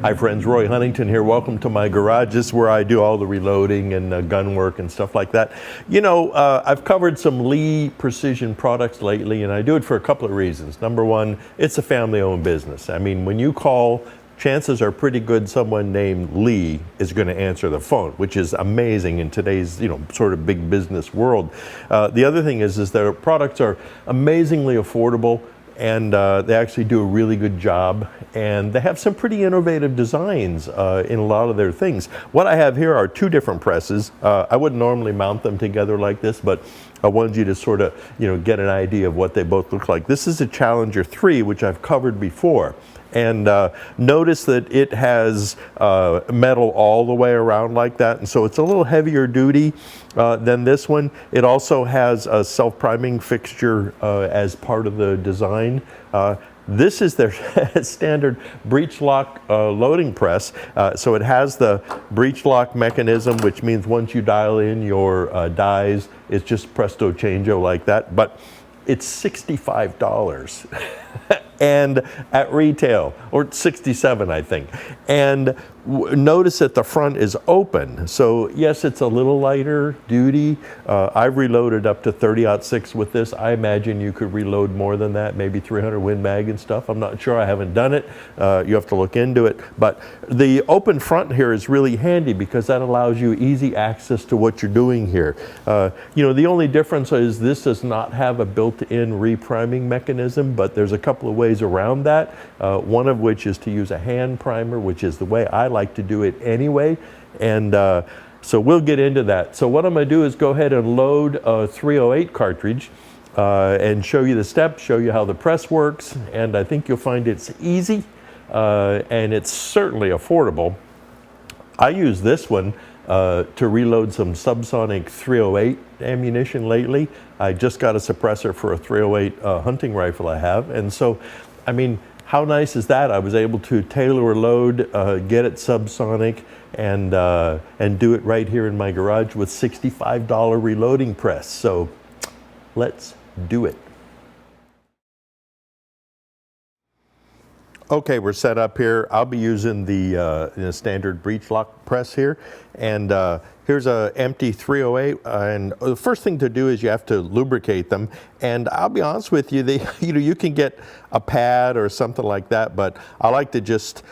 Hi friends, Roy Huntington here. Welcome to my garage. This is where I do all the reloading and gun work and stuff like that. You know, I've covered some Lee precision products lately, and I do it for a couple of reasons. Number one, it's a family-owned business. I mean, when you call, chances are pretty good someone named Lee is going to answer the phone, which is amazing in today's, sort of big business world. The other thing is their products are amazingly affordable, and they actually do a really good job, and they have some pretty innovative designs in a lot of their things. What I have here are two different presses. I wouldn't normally mount them together like this, but I wanted you to sort of get an idea of what they both look like. This is a Challenger 3, which I've covered before. And notice that it has metal all the way around like that, and so it's a little heavier duty than this one. It also has a self-priming fixture as part of the design. This is their standard breech lock loading press. So it has the breech lock mechanism, which means once you dial in your dies, it's just presto changeo like that. But it's $65. And at retail, or 67, I think. And notice that the front is open. So yes, it's a little lighter duty. I've reloaded up to 30-06 with this. I imagine you could reload more than that, maybe 300 Win Mag and stuff. I'm not sure, I haven't done it. You have to look into it. But the open front here is really handy because that allows you easy access to what you're doing here. The only difference is this does not have a built-in repriming mechanism, but there's a couple of ways around that, one of which is to use a hand primer, which is the way I like to do it anyway, and so we'll get into that. So what I'm going to do is go ahead and load a 308 cartridge and show you the steps, show you how the press works, and I think you'll find it's easy and it's certainly affordable. I use this one to reload some subsonic 308 ammunition lately. I just got a suppressor for a 308 hunting rifle I have, and so, I mean, how nice is that? I was able to tailor a load, get it subsonic, and do it right here in my garage with $65 reloading press. So let's do it. Okay, we're set up here. I'll be using the standard breech lock press here, and here's an empty 308. And the first thing to do is you have to lubricate them. And I'll be honest with you, you can get a pad or something like that, but I like to just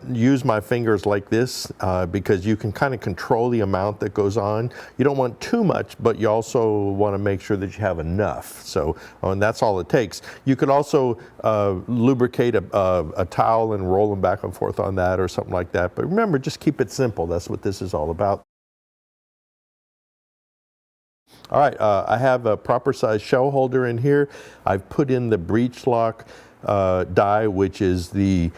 use my fingers like this because you can kind of control the amount that goes on. You don't want too much, but you also want to make sure that you have enough. So, and that's all it takes. You could also lubricate a towel and roll them back and forth on that or something like that. But remember, just keep it simple. That's what this is all about. All right, I have a proper size shell holder in here. I've put in the breech lock die, which is the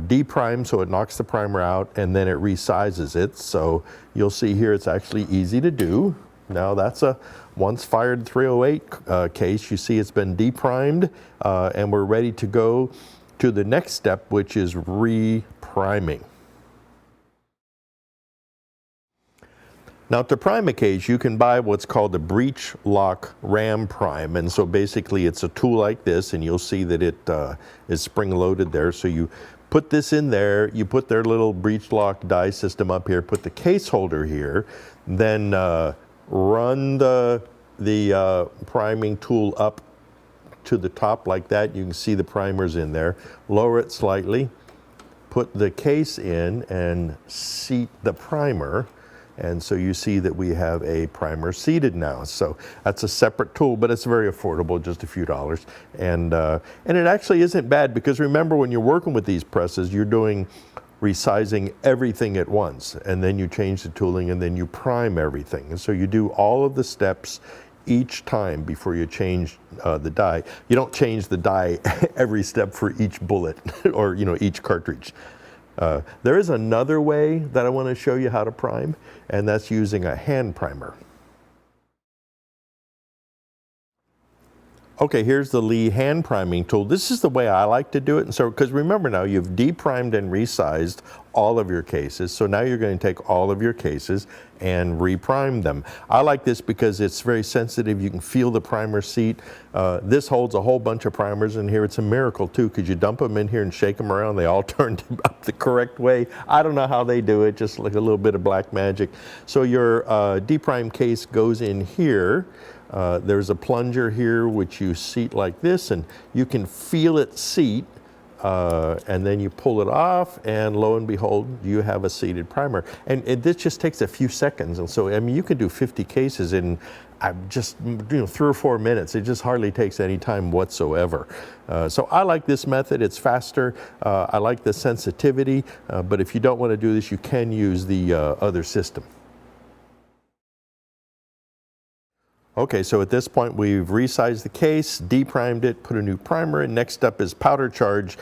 D-prime, so it knocks the primer out, and then it resizes it. So you'll see here it's actually easy to do. Now that's a once fired 308 case. You see it's been D-primed, and we're ready to go to the next step, which is repriming. Now, to prime a case, you can buy what's called the Breech Lock Ram Prime, and so basically it's a tool like this, and you'll see that it is spring-loaded there. So you put this in there, you put their little breech lock die system up here, put the case holder here, then run the priming tool up to the top like that. You can see the primers in there. Lower it slightly, put the case in, and seat the primer. And so you see that we have a primer seated now. So that's a separate tool, but it's very affordable, just a few dollars. And it actually isn't bad because remember, when you're working with these presses, you're doing resizing everything at once, and then you change the tooling, and then you prime everything. And so you do all of the steps each time before you change the die. You don't change the die every step for each bullet or each cartridge. There is another way that I want to show you how to prime, and that's using a hand primer. Okay, here's the Lee hand priming tool. This is the way I like to do it. And so, because remember now, you've deprimed and resized all of your cases. So now you're going to take all of your cases and reprime them. I like this because it's very sensitive. You can feel the primer seat. This holds a whole bunch of primers in here. It's a miracle too, because you dump them in here and shake them around. They all turn up the correct way. I don't know how they do it, just like a little bit of black magic. So your deprime case goes in here. There's a plunger here which you seat like this, and you can feel it seat, and then you pull it off, and lo and behold, you have a seated primer. And this just takes a few seconds, and so I mean you can do 50 cases in just 3 or 4 minutes. It just hardly takes any time whatsoever. So I like this method. It's faster. I like the sensitivity, but if you don't want to do this, you can use the other system. Okay, so at this point we've resized the case, deprimed it, put a new primer in. Next up is powder charge.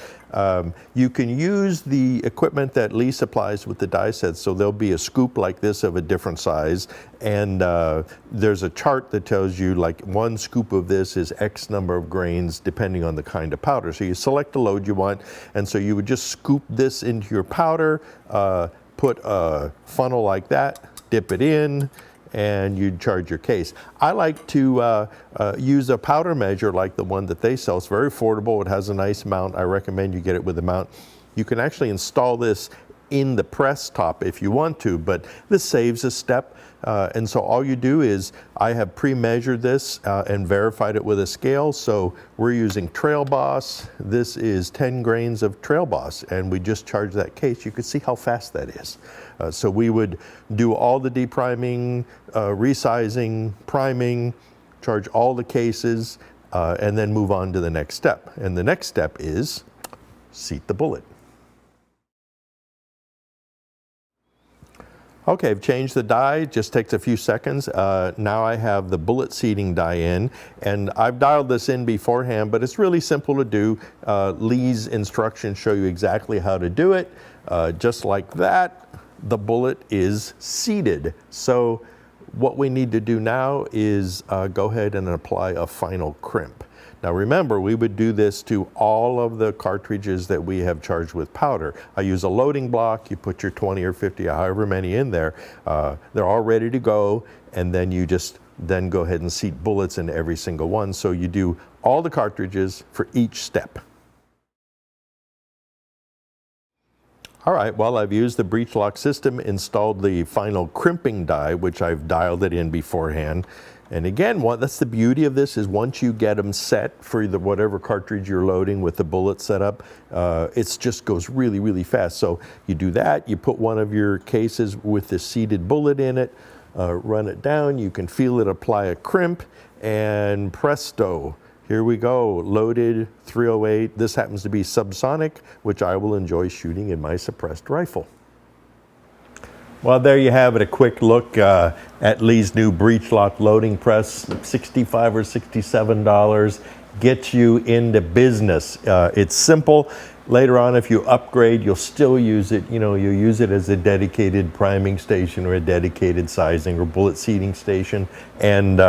You can use the equipment that Lee supplies with the die sets, so there'll be a scoop like this of a different size, and there's a chart that tells you like 1 scoop of this is X number of grains depending on the kind of powder. So you select the load you want, and so you would just scoop this into your powder, put a funnel like that, dip it in, and you'd charge your case. I like to use a powder measure like the one that they sell. It's very affordable. It has a nice mount. I recommend you get it with a mount. You can actually install this in the press top if you want to, but this saves a step. And so all you do is, I have pre-measured this and verified it with a scale. So we're using Trail Boss. This is 10 grains of Trail Boss, and we just charge that case. You can see how fast that is. So we would do all the depriming, resizing, priming, charge all the cases, and then move on to the next step. And the next step is seat the bullet. Okay, I've changed the die, just takes a few seconds. Now I have the bullet seating die in, and I've dialed this in beforehand, but it's really simple to do. Lee's instructions show you exactly how to do it. Just like that, the bullet is seated. So what we need to do now is go ahead and apply a final crimp. Now remember, we would do this to all of the cartridges that we have charged with powder. I use a loading block. You put your 20 or 50 or however many in there. They're all ready to go, and then you just go ahead and seat bullets in every single one. So you do all the cartridges for each step. All right, well, I've used the Breech Lock system, installed the final crimping die, which I've dialed it in beforehand. And again, that's the beauty of this, is once you get them set for whatever cartridge you're loading with the bullet set up, it just goes really, really fast. So you do that, you put one of your cases with the seated bullet in it, run it down, you can feel it apply a crimp, and presto, here we go, loaded 308. This happens to be subsonic, which I will enjoy shooting in my suppressed rifle. Well, there you have it, a quick look at Lee's new Breech Lock loading press. $65 or $67 gets you into business. It's simple. Later on, if you upgrade, you'll still use it. You'll use it as a dedicated priming station or a dedicated sizing or bullet seating station. And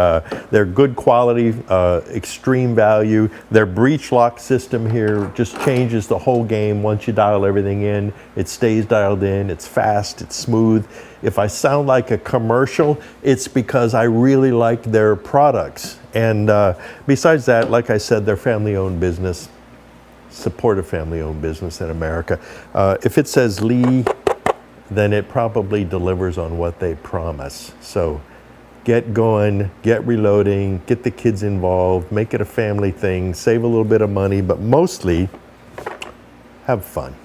they're good quality, extreme value. Their Breech Lock system here just changes the whole game. Once you dial everything in, it stays dialed in. It's fast, it's smooth. If I sound like a commercial, it's because I really like their products. And besides that, like I said, they're family-owned business. Support a family-owned business in America. If it says Lee, then it probably delivers on what they promise. So get going, get reloading, get the kids involved, make it a family thing, save a little bit of money, but mostly have fun.